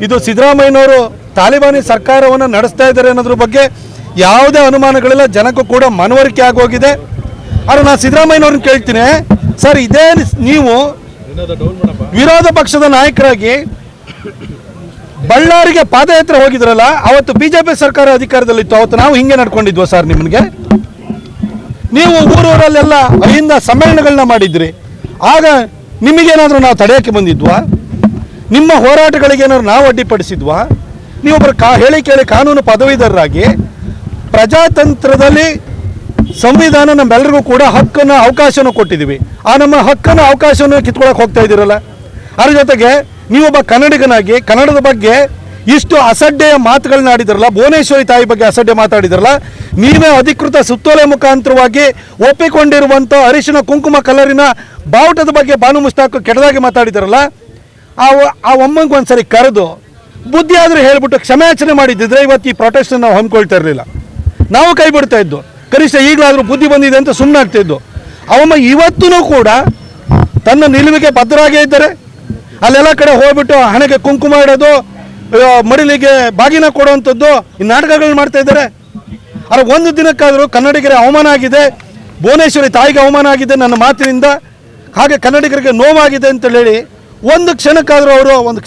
ಇದು ಸಿದ್ದರಾಮಯ್ಯನವರು ತಾಲಿಬಾನಿ ಸರ್ಕಾರವನ್ನು ನಡೆಸ್ತಾ ಇದ್ದಾರೆ ಅನ್ನೋದ್ರ ಬಗ್ಗೆ ಯಾವುದೇ ಅನುಮಾನಗಳಿಲ್ಲ, ಜನಕ್ಕೂ ಕೂಡ ಮನವರಿಕೆ ಆಗೋಗಿದೆ. ಆದರೆ ನಾನು ಸಿದ್ದರಾಮಯ್ಯನವ್ರನ್ನ ಕೇಳ್ತೀನಿ, ಸರ್ ಇದೇ ನೀವು ವಿರೋಧ ಪಕ್ಷದ ನಾಯಕರಾಗಿ ಬಳ್ಳಾರಿಗೆ ಪಾದಯಾತ್ರೆ ಹೋಗಿದ್ರಲ್ಲ, ಅವತ್ತು ಬಿಜೆಪಿ ಸರ್ಕಾರ ಅಧಿಕಾರದಲ್ಲಿತ್ತು, ಅವತ್ತು ನಾವು ಹಿಂಗೆ ನಡ್ಕೊಂಡಿದ್ವ ಸರ್? ನಿಮಗೆ ನೀವು ಊರೂರಲ್ಲೆಲ್ಲ ಅಹಿಂದ ಸಮ್ಮೇಳನಗಳನ್ನ ಮಾಡಿದ್ರಿ, ಆಗ ನಿಮಗೇನಾದರೂ ನಾವು ತಡೆಯೋಕ್ಕೆ ಬಂದಿದ್ವಾ? ನಿಮ್ಮ ಹೋರಾಟಗಳಿಗೇನಾದ್ರು ನಾವು ಅಡ್ಡಿಪಡಿಸಿದ್ವಾ? ನೀವೊಬ್ಬರು ಹೇಳಿ ಕೇಳಿ ಕಾನೂನು ಪದವೀಧರರಾಗಿ ಪ್ರಜಾತಂತ್ರದಲ್ಲಿ ಸಂವಿಧಾನ ನಮ್ಮೆಲ್ಲರಿಗೂ ಕೂಡ ಹಕ್ಕನ್ನು ಅವಕಾಶನೂ ಕೊಟ್ಟಿದ್ದೀವಿ. ಆ ನಮ್ಮ ಹಕ್ಕನ್ನು ಅವಕಾಶವನ್ನು ಕಿತ್ಕೊಳ್ಳೋಕೆ ಹೋಗ್ತಾ ಇದ್ದೀರಲ್ಲ. ಅದ್ರ ಜೊತೆಗೆ ನೀವೊಬ್ಬ ಕನ್ನಡಿಗನಾಗಿ ಕನ್ನಡದ ಬಗ್ಗೆ ಇಷ್ಟು ಅಸಡ್ಡೆಯ ಮಾತುಗಳನ್ನ ಆಡಿದ್ರಲ್ಲ, ಭುವನೇಶ್ವರಿ ತಾಯಿ ಬಗ್ಗೆ ಅಸಡ್ಡೆ ಮಾತಾಡಿದ್ರಲ್ಲ, ನೀವೇ ಅಧಿಕೃತ ಸುತ್ತೋಲೆ ಮುಖಾಂತರವಾಗಿ ಒಪ್ಪಿಕೊಂಡಿರುವಂಥ ಅರಿಶಿನ ಕುಂಕುಮ ಕಲರಿನ ಬಾವುಟದ ಬಗ್ಗೆ ಬಾನು ಮುಸ್ತಾಕ್ ಕೆಟ್ಟದಾಗಿ ಮಾತಾಡಿದ್ರಲ್ಲ, ಆ ಒಮ್ಮಂಗೆ ಒಂದ್ಸರಿ ಕರೆದು ಬುದ್ಧಿ ಆದರೂ ಹೇಳ್ಬಿಟ್ಟು ಕ್ಷಮೆಯಾಚನೆ ಮಾಡಿದ್ದಿದ್ರೆ ಇವತ್ತು ಈ ಪ್ರೊಟೆಸ್ಟ್ ನಾವು ಹಮ್ಮಿಕೊಳ್ತಾ ಇರಲಿಲ್ಲ, ನಾವು ಕೈ ಬಿಡ್ತಾ ಇದ್ದು. ಕನಿಷ್ಠ ಈಗಲಾದರೂ ಬುದ್ಧಿ ಬಂದಿದೆ ಅಂತ ಸುಮ್ಮನೆ ಆಗ್ತಿದ್ದು. ಅವಮ್ಮ ಇವತ್ತೂ ಕೂಡ ತನ್ನ ನಿಲುವಿಗೆ ಭದ್ರರಾಗೇ ಇದ್ದಾರೆ. ಅಲ್ಲೆಲ್ಲ ಕಡೆ ಹೋಗ್ಬಿಟ್ಟು ಹಣೆಗೆ ಕುಂಕುಮ ಇಡೋದು, ಮಡಿಲಿಗೆ ಬಾಗಿನ ಕೊಡುವಂಥದ್ದು, ಈ ನಾಟಕಗಳು ಮಾಡ್ತಾ ಇದ್ದಾರೆ. ಆದರೆ ಒಂದು ದಿನಕ್ಕಾದರೂ ಕನ್ನಡಿಗರಿಗೆ ಅವಮಾನ ಆಗಿದೆ, ಭುವನೇಶ್ವರಿ ತಾಯಿಗೆ ಅವಮಾನ ಆಗಿದೆ ನನ್ನ ಮಾತಿನಿಂದ, ಹಾಗೆ ಕನ್ನಡಿಗರಿಗೆ ನೋವಾಗಿದೆ ಅಂತ ಹೇಳಿ ಒಂದು ಕ್ಷಣಕ್ಕಾದರೂ ಅವರು ಒಂದು